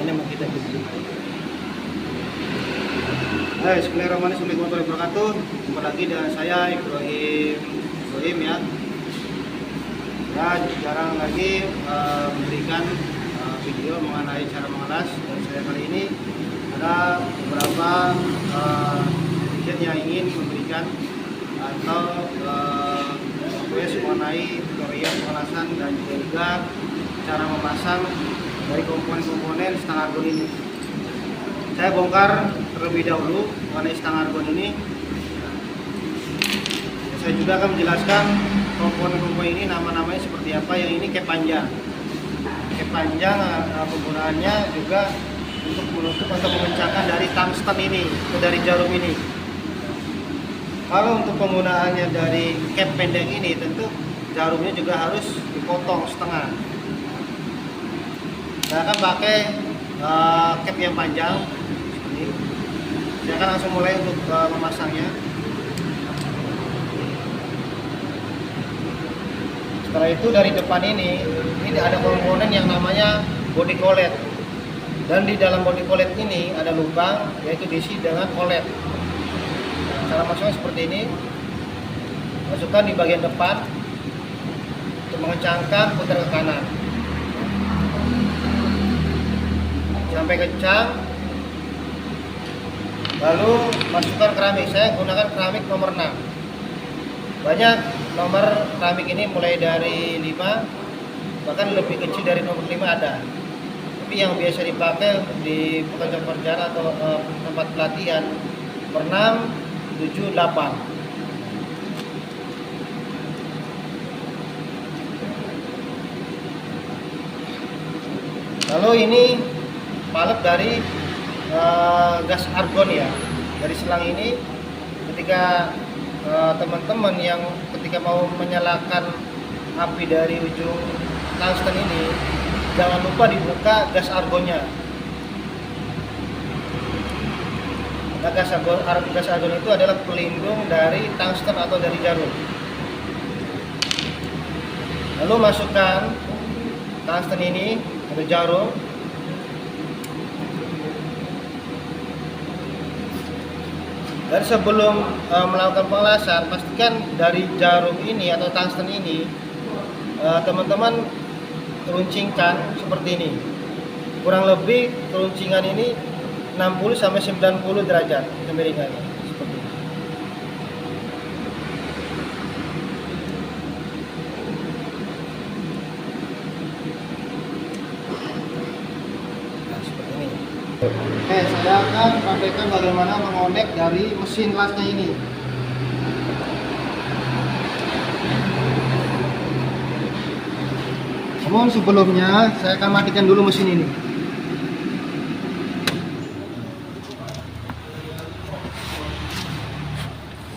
ini mau kita bikin. Bismillahirrahmanirrahim. Assalamualaikum warahmatullahi wabarakatuh. Jumpa lagi dengan saya Ibrahim ya. Ya, jarang lagi memberikan video mengenai cara mengelas, dan saya kali ini ada beberapa video yang ingin memberikan atau mengenai tutorial pengelasan dan juga cara memasang dari komponen-komponen stang argon ini. Saya bongkar terlebih dahulu mengenai stang argon ini. Saya juga akan menjelaskan komponen-komponen ini nama-namanya seperti apa. Yang ini cap panjang. Cap panjang penggunaannya juga untuk menutup atau mengencangkan dari tungsten ini atau dari jarum ini. Kalau untuk penggunaannya dari cap pendek ini, tentu jarumnya juga harus dipotong setengah. Saya akan pakai cap yang panjang seperti ini. Saya akan langsung mulai untuk memasangnya. Setelah itu dari depan ini ada komponen yang namanya body collet, dan di dalam body collet ini ada lubang, yaitu diisi dengan collet. Cara masuknya seperti ini, masukkan di bagian depan untuk mengencangkan, putar ke kanan sampai kencang, lalu masukkan keramik. Saya gunakan keramik nomor 6. Banyak nomor keramik ini mulai dari 5, bahkan lebih kecil dari nomor 5 ada, tapi yang biasa dipakai di pekerjaan atau tempat pelatihan nomor 6, 7, 8. Lalu ini palet dari gas argon ya. Dari selang ini, ketika teman-teman yang ketika mau menyalakan api dari ujung tungsten ini, jangan lupa dibuka gas argonnya. Gas argon itu adalah pelindung dari tungsten atau dari jarum. Lalu masukkan tungsten ini atau jarum. Dan sebelum melakukan pengelasan, pastikan dari jarum ini atau tungsten ini teman-teman runcingkan seperti ini. Kurang lebih keruncingan ini 60 sampai 90 derajat kemiringannya seperti ini. Nah, seperti ini. Oke, saya akan praktekkan bagaimana mengonek dari mesin lasnya ini. Namun sebelumnya saya akan matikan dulu mesin ini.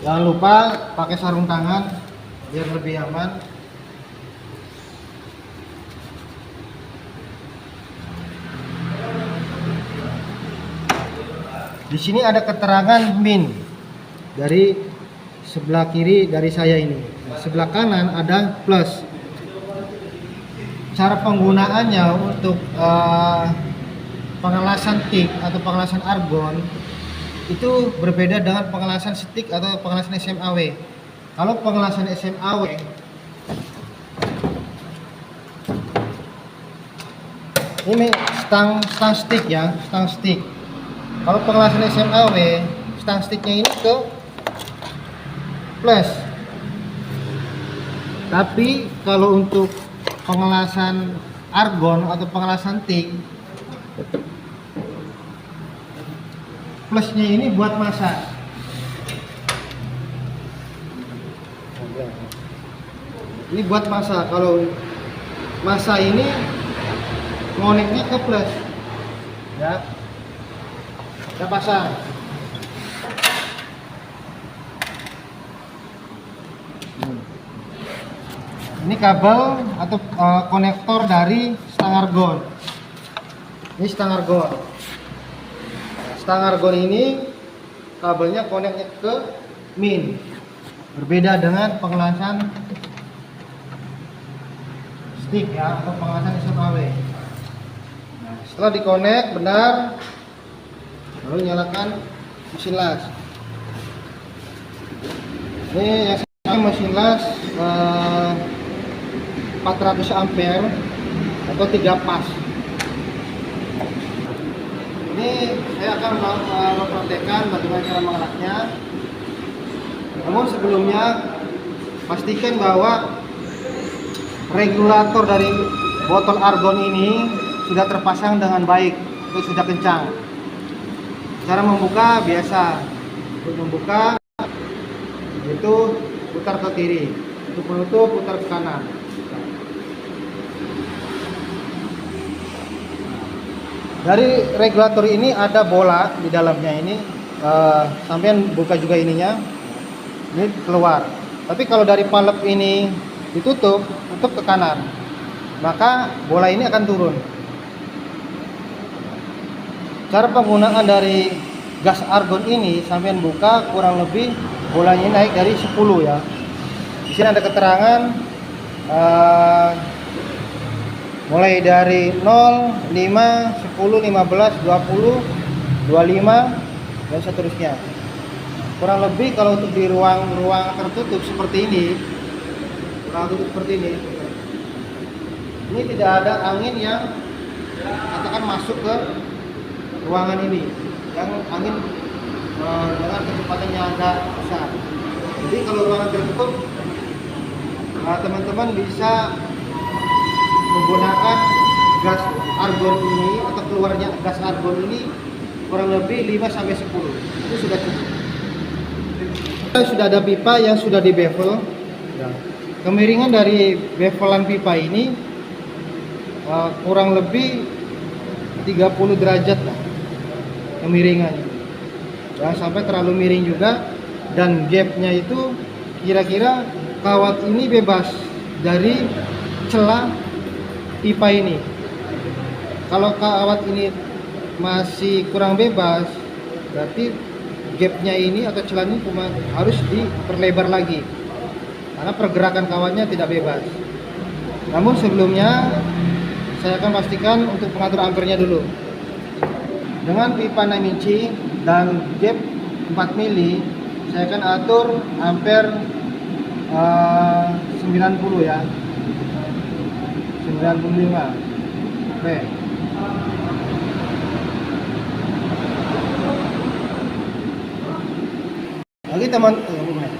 Jangan lupa pakai sarung tangan biar lebih aman. Di sini ada keterangan min dari sebelah kiri dari saya ini. Sebelah kanan ada plus. Cara penggunaannya untuk pengelasan TIG atau pengelasan argon itu berbeda dengan pengelasan stick atau pengelasan SMAW. Kalau pengelasan SMAW ini stang stick ya, stang stick. Kalau pengelasan SMAW, stang sticknya ini ke plus. Tapi kalau untuk pengelasan argon atau pengelasan TIG, plusnya ini buat masak. Ini buat masak. Kalau masak ini ngoneknya ke plus. Ya. Kita pasang. Ini kabel atau konektor dari stang argon. Ini stang argon. Stang argon ini kabelnya koneknya ke min. Berbeda dengan pengelasan stick ya, atau pengelasan SMAW. Setelah dikonek benar, lalu nyalakan mesin las. Ini yang saya mesin las 400 ampere atau 3 pas. Ini saya akan mempraktekkan bagaimana cara mengelaknya. Namun sebelumnya pastikan bahwa regulator dari botol argon ini sudah terpasang dengan baik, itu sudah kencang. Cara membuka biasa, untuk membuka itu putar ke kiri, untuk menutup putar ke kanan. Dari regulator ini ada bola di dalamnya ini, sampean buka juga ininya, ini keluar. Tapi kalau dari valve ini ditutup, tutup ke kanan, maka bola ini akan turun. Cara penggunaan dari gas argon ini, sampean buka kurang lebih bolanya naik dari 10 ya. Di sini ada keterangan mulai dari 0, 5, 10, 15, 20, 25 dan seterusnya. Kurang lebih kalau untuk di ruang tertutup seperti ini, ini tidak ada angin yang katakan masuk ke ruangan ini, yang angin dengan kecepatan yang agak besar. Jadi kalau ruangan tertutup, teman-teman bisa menggunakan gas argon ini atau keluarnya gas argon ini kurang lebih 5-10, itu sudah cukup. Sudah ada pipa yang sudah di bevel. Kemiringan dari bevelan pipa ini kurang lebih 30 derajat lah kemiringannya. Jangan sampai terlalu miring juga, dan gapnya itu kira-kira kawat ini bebas dari celah pipa ini. Kalau kawat ini masih kurang bebas, berarti gapnya ini atau celahnya cuma harus diperlebar lagi, karena pergerakan kawatnya tidak bebas. Namun sebelumnya saya akan pastikan untuk pengatur ampernya dulu. Dengan pipa 6 inci dan gap 4 mili, saya akan atur ampere 90 ya, 95. Oke. Lagi teman-teman,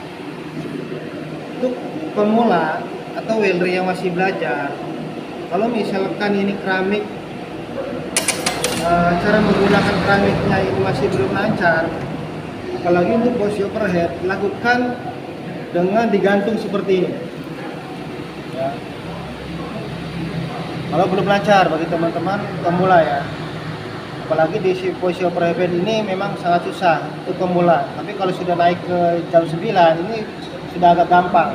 untuk pemula atau welder yang masih belajar, kalau misalkan ini keramik, cara menggunakan keramiknya ini masih belum lancar, apalagi untuk posisi overhead, lakukan dengan digantung seperti ini ya. Kalau belum lancar bagi teman-teman pemula ya, apalagi di posisi overhead ini memang sangat susah untuk pemula. Tapi kalau sudah naik ke jam 9 ini sudah agak gampang.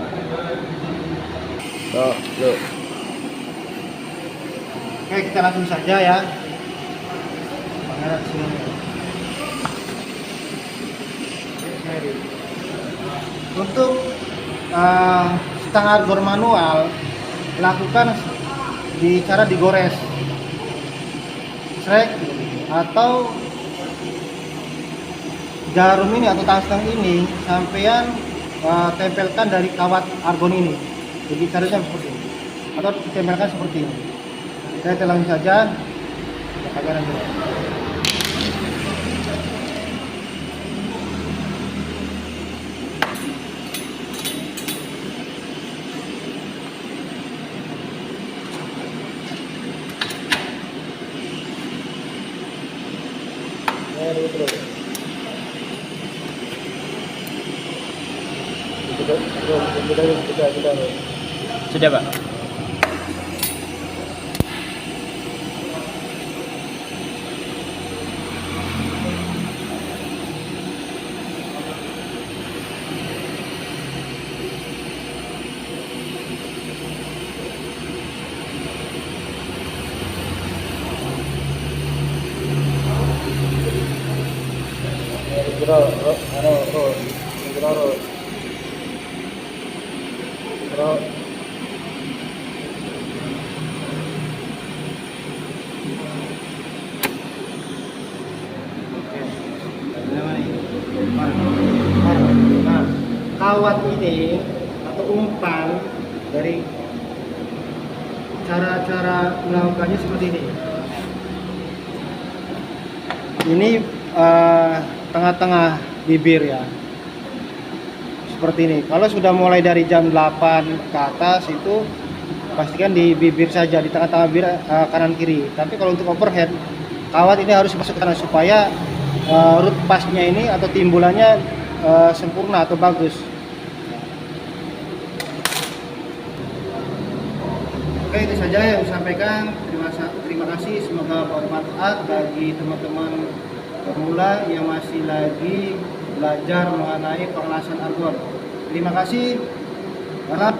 Oke, kita langsung saja ya. Untuk stang argon manual, lakukan cara digores, srek, atau jarum ini atau tangstang ini sampean tempelkan dari kawat argon ini. Jadi caranya seperti ini, atau ditempelkan seperti ini. Saya telanjut saja agar dulu. Sudah, Pak. kawat ini atau umpan dari cara melakukannya seperti ini. Ini tengah-tengah bibir ya, seperti ini. Kalau sudah mulai dari jam 8 ke atas itu pastikan di bibir saja, di tengah-tengah bibir kanan kiri. Tapi kalau untuk overhead, kawat ini harus masuk ke sana supaya root pasnya ini atau timbulannya sempurna atau bagus. Oke, itu saja yang saya sampaikan. Terima kasih, semoga bermanfaat bagi teman-teman pemula yang masih lagi belajar mengenai pernasan argon. Terima kasih. Harap